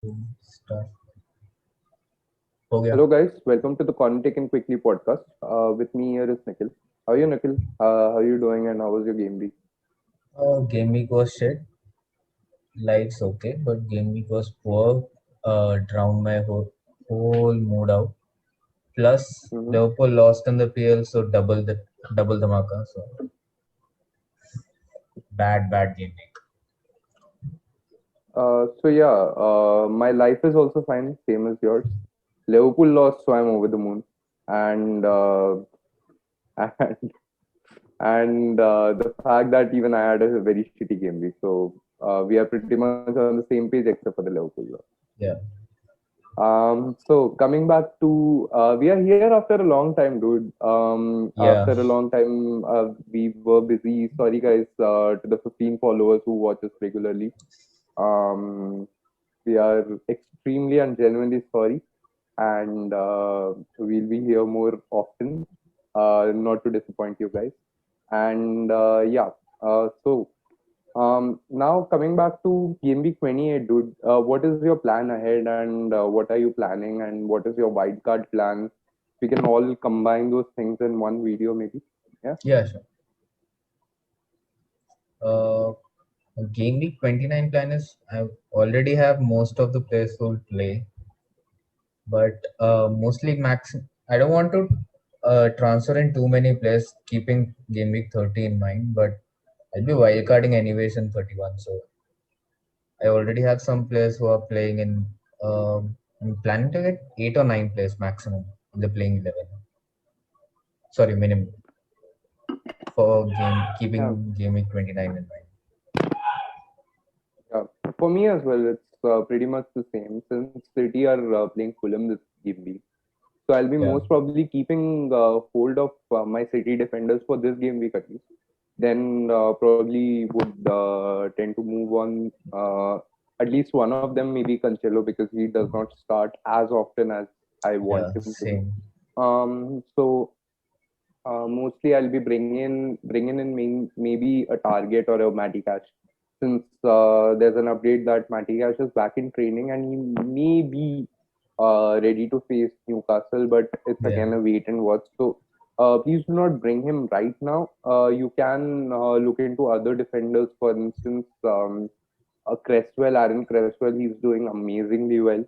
Start. हो गया. Hello, guys. Welcome to the Corner Taken Quickly podcast. With me here is Nikhil. How are you, Nikhil? How are you doing, and how was your game week? Game week was shit. Life's okay, but game week was poor. Drowned my whole mood out. Plus, Mm-hmm. Liverpool lost in the PL, so double the marker. So bad game week. My life is also fine, same as yours. Liverpool lost, so I'm over the moon, and and the fact that even I had a very shitty game week. So we are pretty much on the same page except for the Liverpool loss. Yeah, So coming back to we are here after a long time, dude. yeah, After a long time, we were busy. Sorry, guys, to the 15 followers who watch us regularly. Um, we are extremely and genuinely sorry, and we'll be here more often, not to disappoint you guys. And now coming back to Game Week 28, dude, what is your plan ahead and what are you planning and what is your wildcard plan? We can all combine those things in one video, maybe. Yeah. yeah. Sure. Uh, Game week 29 plan is I already have most of the players who will play, but mostly max. I don't want to transfer in too many players, keeping game week 30 in mind, but I'll be wildcarding anyways in 31. So I already have some players who are playing in. I'm planning to get 8 or 9 players maximum in the playing 11. Sorry, minimum for Yeah. keeping game week 29 in mind. Yeah. For me as well, it's pretty much the same since City are playing Fulham this game week. So I'll be Yeah, most probably keeping hold of my City defenders for this game week at least. Then probably would tend to move on. At least one of them, maybe Cancelo, because he does not start as often as I want yeah, him to do. same. Mostly I'll be bringing in maybe a target or a Matty Cash, since there's an update that Matty Cash is back in training and he may be ready to face Newcastle, but it's Yeah, again a wait and watch. So please do not bring him right now. You can look into other defenders, for instance, Aaron Cresswell. He's doing amazingly well.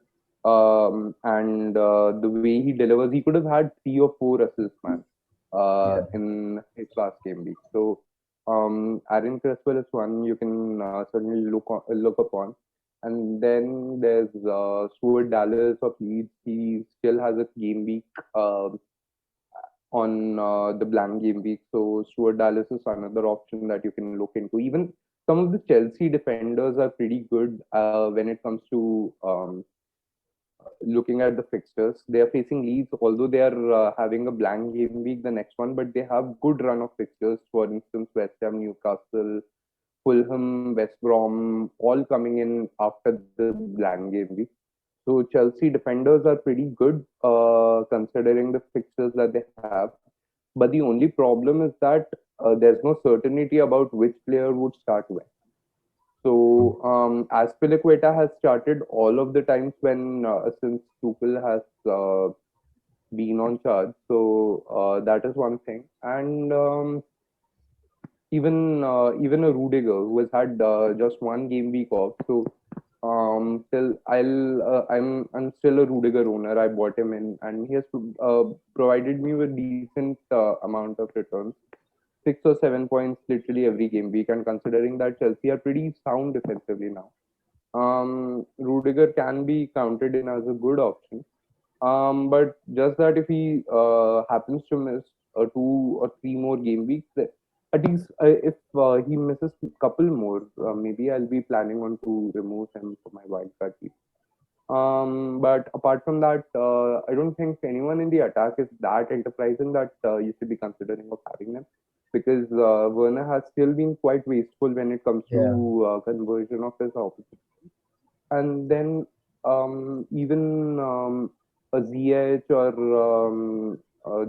And the way he delivers, he could have had 3 or 4 assists, man, yeah, in his last game week. So Aaron Cresswell is one you can certainly look upon. And then there's Stuart Dallas of Leeds. He still has a game week on the blank game week. So Stuart Dallas is another option that you can look into. Even some of the Chelsea defenders are pretty good when it comes to looking at the fixtures. They are facing Leeds, although they are having a blank game week the next one, but they have good run of fixtures. For instance, West Ham, Newcastle, Fulham, West Brom, all coming in after the blank game week. So Chelsea defenders are pretty good considering the fixtures that they have. But the only problem is that there's no certainty about which player would start when. So Azpilicueta has started all of the times when since Tuchel has been on charge. So that is one thing. And even a Rudiger who has had just one game week off. So still I'm still a Rudiger owner. I bought him in, and he has provided me with decent amount of returns, 6 or 7 points literally every game week. And considering that Chelsea are pretty sound defensively now, Rudiger can be counted in as a good option. But just that if he happens to miss 2 or 3 more game weeks, at least if he misses a couple more, maybe I'll be planning on to remove him for my wildcard team. But apart from that, I don't think anyone in the attack is that enterprising that you should be considering of having them, because Werner has still been quite wasteful when it comes yeah. to conversion of his opportunity. And then even a ZH or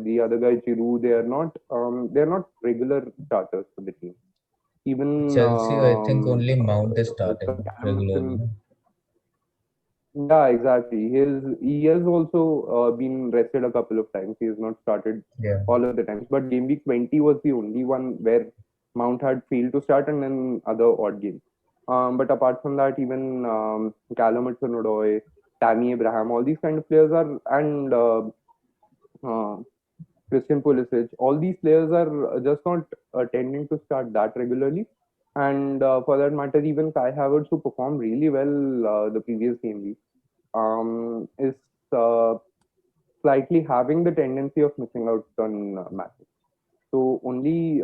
the other guy Giroud, they are not regular starters for the team. Even Chelsea, I think only Mount is starting Campbell, regularly. Yeah, exactly. He has also been rested a couple of times. He has not started Yeah. all of the times. But game week 20 was the only one where Mount had failed to start, and then other odd games. But apart from that, even Callum Hudson-Odoi, Tammy Abraham, all these kind of players are, and uh, Christian Pulisic, all these players are just not tending to start that regularly. And for that matter, even Kai Havertz, who performed really well the previous game week, is uh, slightly having the tendency of missing out on matches. So only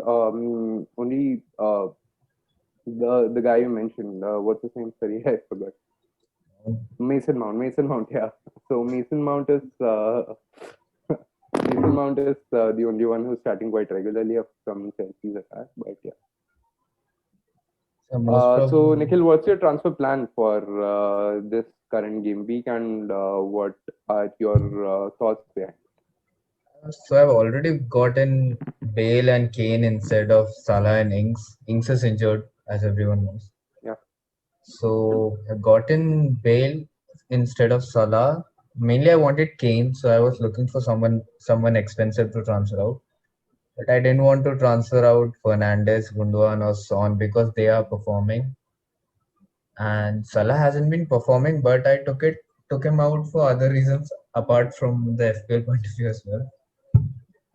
the guy you mentioned, what's his name? Sorry, I forgot. Mason Mount. Mason Mount. Yeah. So Mason Mount is Mason Mount is the only one who's starting quite regularly from Chelsea's attack. But yeah. So most So probably. Nikhil, what's your transfer plan for this current game week, and what are your thoughts behind? So I've already gotten Bale and Kane instead of Salah and Ings. Ings is injured, as everyone knows. Yeah. So I've gotten Bale instead of Salah. Mainly, I wanted Kane, so I was looking for someone expensive to transfer out. But I didn't want to transfer out Fernandez, Gundogan, or Son because they are performing, and Salah hasn't been performing. But I took him out for other reasons apart from the FPL point of view as well.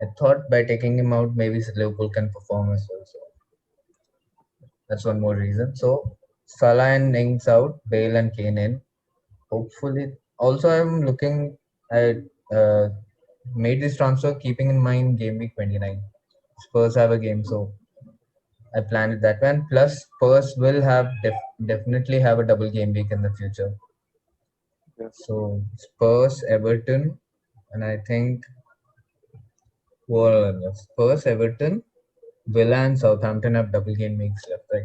I thought by taking him out, maybe Liverpool can perform as well. So that's one more reason. So Salah and Ings out, Bale and Kane in. Hopefully, also I'm looking at made this transfer keeping in mind game week 29. Spurs have a game, so I planned it that way. And plus, Spurs will have definitely have a double game week in the future. Yeah. So Spurs, Everton, and I think well, Spurs, Everton, Villa, and Southampton have double game weeks left, right?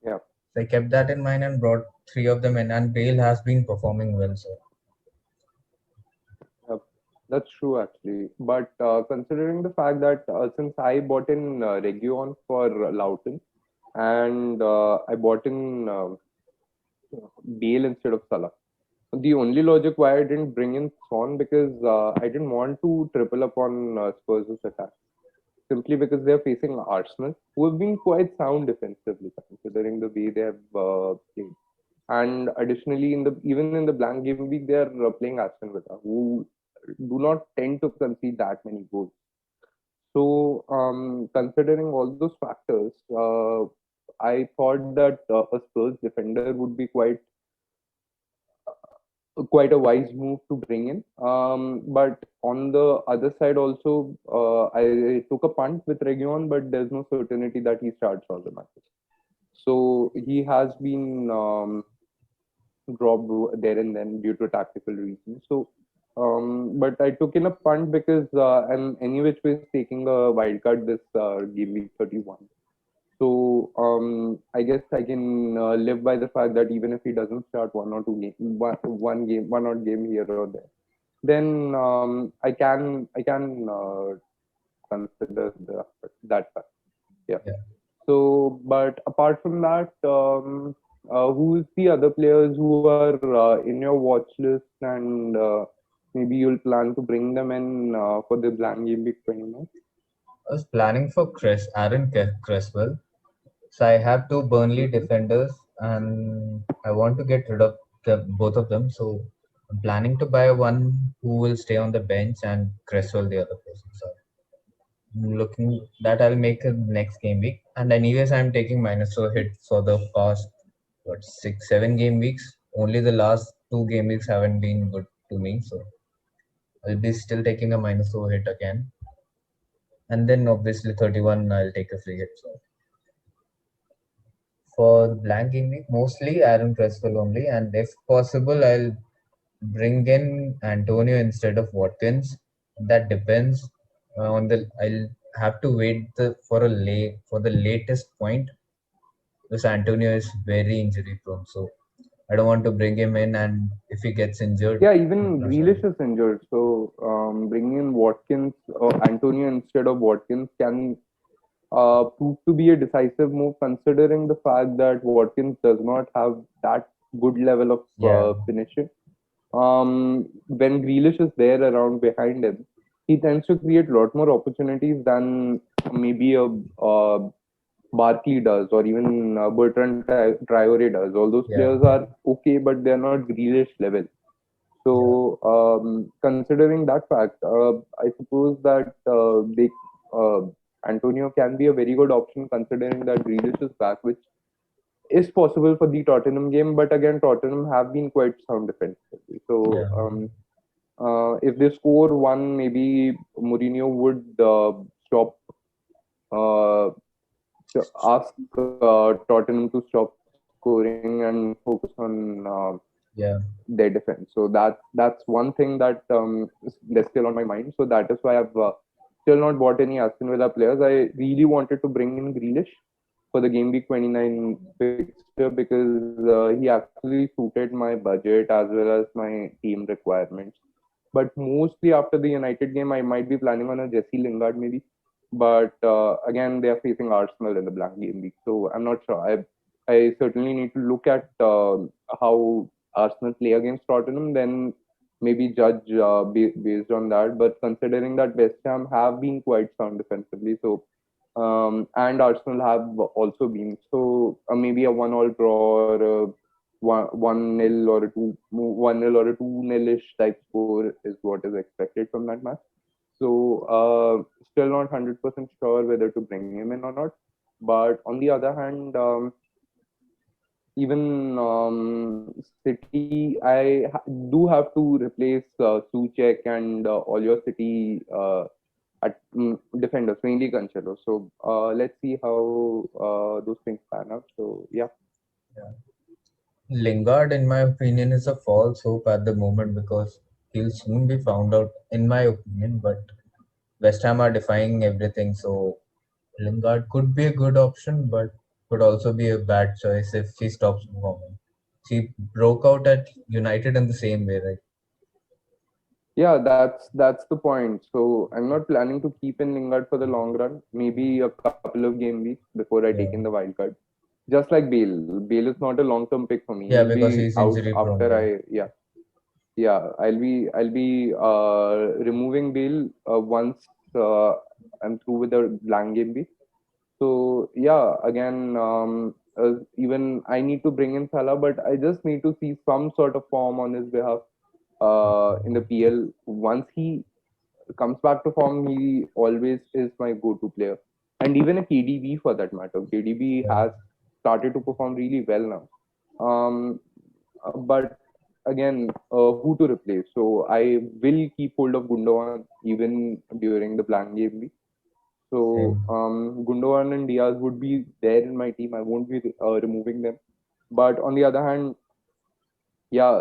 Yeah. So I kept that in mind and brought three of them in, and Bale has been performing well. So Yep, that's true actually. But considering the fact that since I bought in Region for Loughton, and I bought in Bale instead of Salah, the only logic why I didn't bring in Son, because I didn't want to triple up on Spurs' attack. Simply because they're facing Arsenal, who have been quite sound defensively, considering the way they have played. And additionally, even in the blank game week, they are playing Aston Villa, who do not tend to concede that many goals. So, considering all those factors, I thought that a Spurs defender would be quite a wise move to bring in. But on the other side, also, I took a punt with Region, but there's no certainty that he starts all the matches. So he has been dropped there and then due to tactical reasons. So, but I took in a punt because I'm any which ways taking a wild card this game week 31. So I guess I can live by the fact that even if he doesn't start one odd game here or there, then I can consider that fact. Yeah. yeah. So, but apart from that, who's the other players who are in your watch list, and maybe you'll plan to bring them in for the blank game week 29? I was planning for Aaron Cresswell. So I have two Burnley Mm-hmm. defenders, and I want to get rid of both of them. So I'm planning to buy one who will stay on the bench and Cresswell the other person. So I'm looking that I'll make it next game week. And anyways, I'm taking minus four hit for the past what 6, 7 game weeks. Only the last 2 game weeks haven't been good to me, so I'll be still taking a minus four hit again. And then obviously 31, I'll take a free hit. So for the blank game week, mostly Aaron Cresswell only, and if possible, I'll bring in Antonio instead of Watkins. That depends on the. I'll have to wait for the latest point because Antonio is very injury prone. So I don't want to bring him in, and if he gets injured, Yeah, I'm even not sure. Grealish is injured, so bringing in Watkins or Antonio instead of Watkins can prove to be a decisive move, considering the fact that Watkins does not have that good level of Yeah, finishing. When Grealish is there around behind him, he tends to create a lot more opportunities than maybe a Barkley does, or even Bertrand Traore does. All those yeah, players are okay, but they're not Grealish level. yeah, So, considering that fact, I suppose that uh, Antonio can be a very good option considering that Grealish is back, which is possible for the Tottenham game. But again, Tottenham have been quite sound defensively. So, yeah, if they score one, maybe Mourinho would stop, uh, ask Tottenham to stop scoring and focus on yeah, their defense. So that's one thing that is still on my mind. So that is why I've still not bought any Aston Villa players. I really wanted to bring in Grealish for the game week 29 fixture because he actually suited my budget as well as my team requirements. But mostly after the United game, I might be planning on a Jesse Lingard maybe. But again, they are facing Arsenal in the blank game week, so I'm not sure. I certainly need to look at how Arsenal play against Tottenham, then maybe judge based on that. But considering that West Ham have been quite sound defensively, so and Arsenal have also been, so maybe a 1-all draw or a one nil or a 2-1 or a 2-0 ish type score is what is expected from that match. So still not 100% sure whether to bring him in or not. But on the other hand, even City, do have to replace Suchek and all your City defenders, mainly Cancelo. So let's see how those things pan out. So yeah, yeah. Lingard, in my opinion, is a false hope at the moment because he'll soon be found out, in my opinion. But West Ham are defying everything, so Lingard could be a good option, but could also be a bad choice if he stops performing. He broke out at United in the same way, right? yeah, that's the point. So I'm not planning to keep in Lingard for the long run. Maybe a couple of game weeks before I take in Yeah, the wild card. Just like Bale. Bale is not a long term pick for me. yeah, He'll because be he's out injury prone. after Yeah, yeah. I'll be removing Bale once I'm through with the blank game week. So yeah, again, even I need to bring in Salah, but I just need to see some sort of form on his behalf in the PL. Once he comes back to form, he always is my go-to player. And even a KDB for that matter. KDB yeah, has started to perform really well now. But again, who to replace? So I will keep hold of Gundogan even during the blank game week. So same. Gundogan and Diaz would be there in my team. I won't be removing them. But on the other hand, yeah,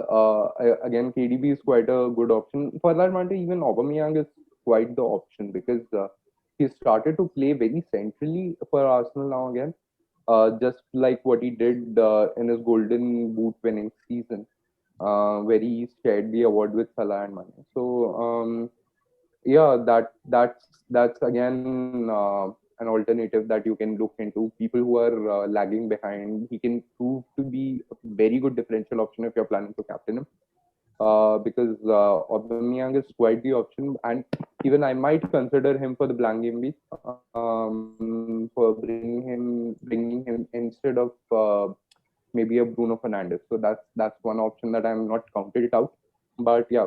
again, KDB is quite a good option. For that matter, even Aubameyang is quite the option because he started to play very centrally for Arsenal now again, just like what he did in his Golden Boot winning season, where he shared the award with Salah and Mane. So yeah, that's again an alternative that you can look into. People who are lagging behind, he can prove to be a very good differential option if you're planning to captain him. Because Aubameyang is quite the option, and even I might consider him for the blank game week, for bringing him instead of maybe a Bruno Fernandes. So that's one option that I'm not counted it out. But yeah,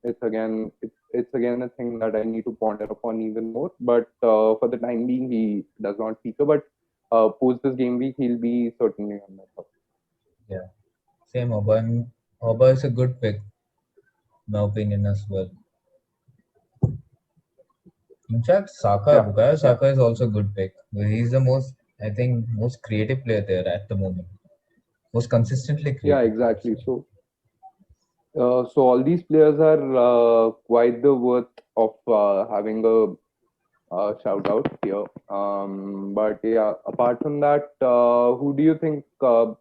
it's again a thing that I need to ponder upon even more. But for the time being, he does not feature. But post this game week, he'll be certainly on my top. Yeah, same. Oba is a good pick, in my opinion as well. In fact, Yeah, Bukayo yeah, Saka is also a good pick. He's the most, I think, most creative player there at the moment. Most consistently yeah, creative player. exactly. So all these players are quite the worth of having a shout out here. But yeah, apart from that, who do you think? What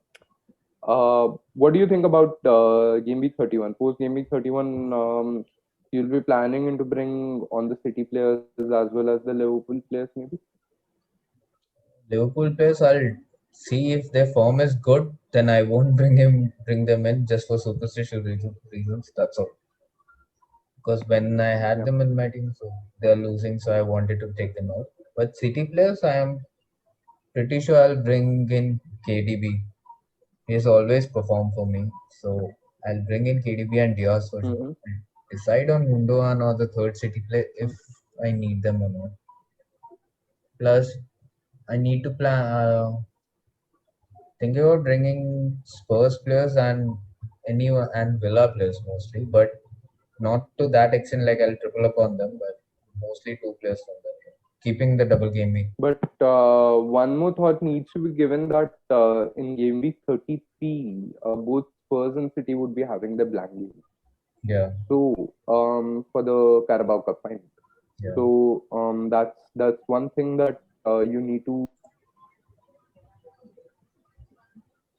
do you think about Game Week 31? Post Game Week 31, you'll be planning into bring on the City players as well as the Liverpool players, maybe? Liverpool players, I'll see if their form is good. then I won't bring them in just for superstitious reasons. That's all. Because when I had Yeah. them in my team, so they're losing, so I wanted to take them out. But City players, I am pretty sure I'll bring in KDB. He's always performed for me, so I'll bring in KDB and Diaz for sure. Mm-hmm. And decide on Gundogan or the third City player if I need them or not. Plus, I need to plan. Thinking about bringing Spurs players and anyone and Villa players mostly, but not to that extent. Like I'll triple up on them, but mostly two players from them. Keeping the double game week. But one more thought needs to be given that in game week 33, both Spurs and City would be having the blank game. Yeah, So for the Carabao Cup final. yeah, So that's one thing that you need to.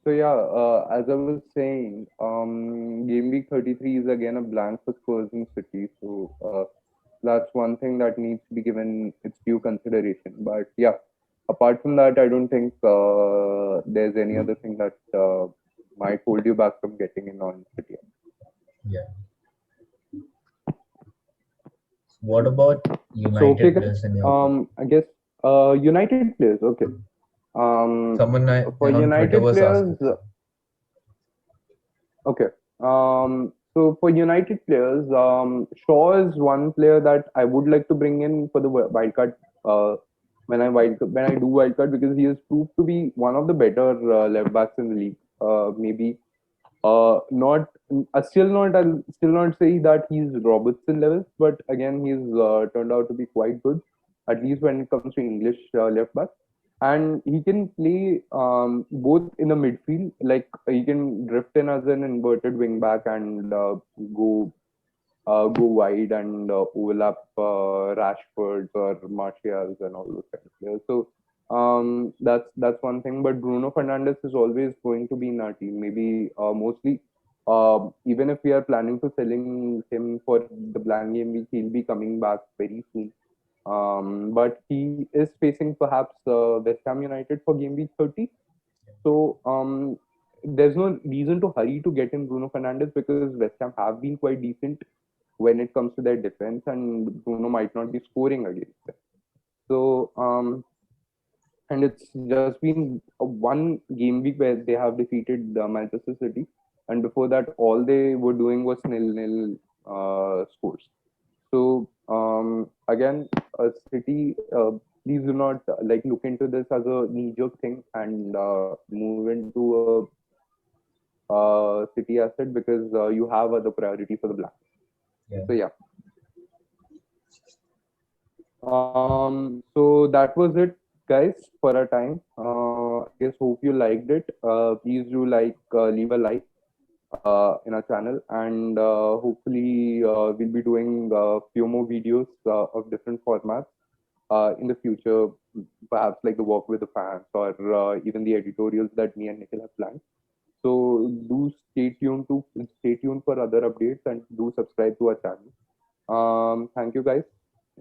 So yeah, as I was saying, game week 33 is again a blank for Spurs and City. So that's one thing that needs to be given its due consideration. But yeah, apart from that, I don't think there's any other thing that might hold you back from getting in on City. yeah. What about So okay, United guys. players in your team? I guess United players. Okay. Um, Someone for on Twitter United was players, asking. okay. So for United players, Shaw is one player that I would like to bring in for the wildcard. When I do wildcard, because he has proved to be one of the better left backs in the league. Maybe not. I'll still not say that he's Robertson levels, but again, he's turned out to be quite good, at least when it comes to English left back. And he can play both in the midfield, like he can drift in as an inverted wing back and go wide and overlap Rashford or Martials and all those kind of players. So that's one thing. But Bruno Fernandes is always going to be in our team. Maybe mostly, even if we are planning to selling him for the blank game week, he'll be coming back very soon. But he is facing perhaps West Ham United for game week 30. So there's no reason to hurry to get in Bruno Fernandes because West Ham have been quite decent when it comes to their defense, and Bruno might not be scoring against them. So, and it's just been a one game week where they have defeated Manchester City, and before that, all they were doing was nil-nil scores. So, again, City, please do not like look into this as a knee-jerk thing and move into a City asset because you have other priority for the Black. Yeah. So yeah. So that was it, guys, for our time. I guess hope you liked it. Please do leave a like in our channel, and hopefully we'll be doing a few more videos of different formats in the future, perhaps like the walk with the fans or even the editorials that me and Nikhil have planned. So do stay tuned for other updates and do subscribe to our channel. Thank you, guys.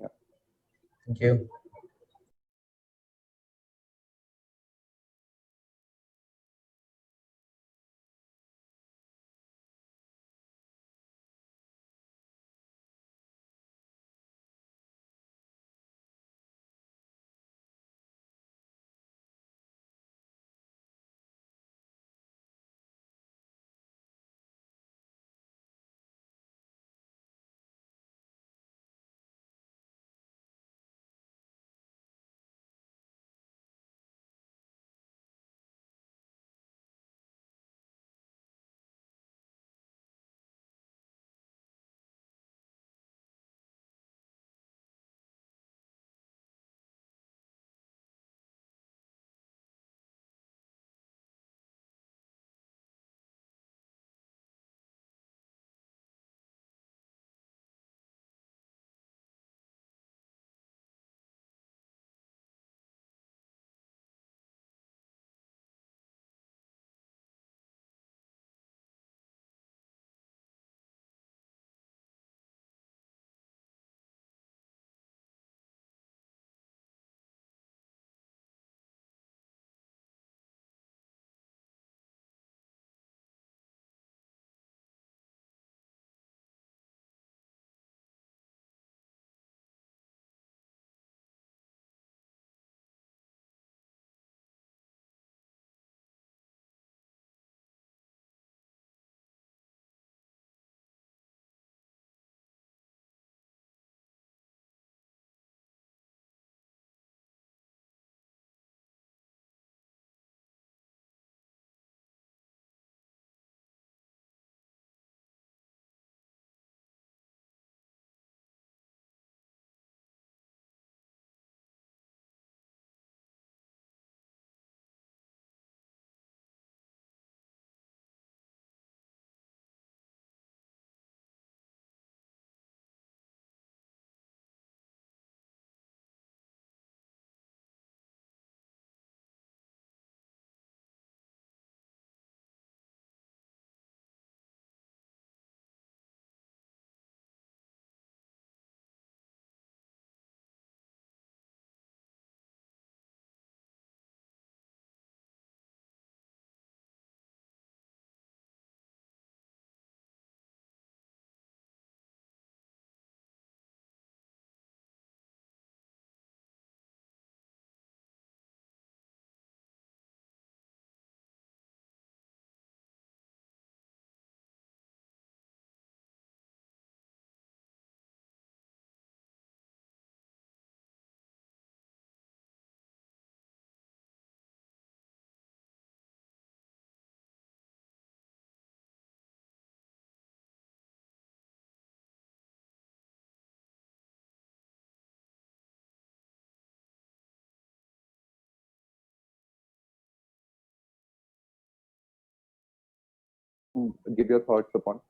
Yeah. Thank you. give your thoughts upon.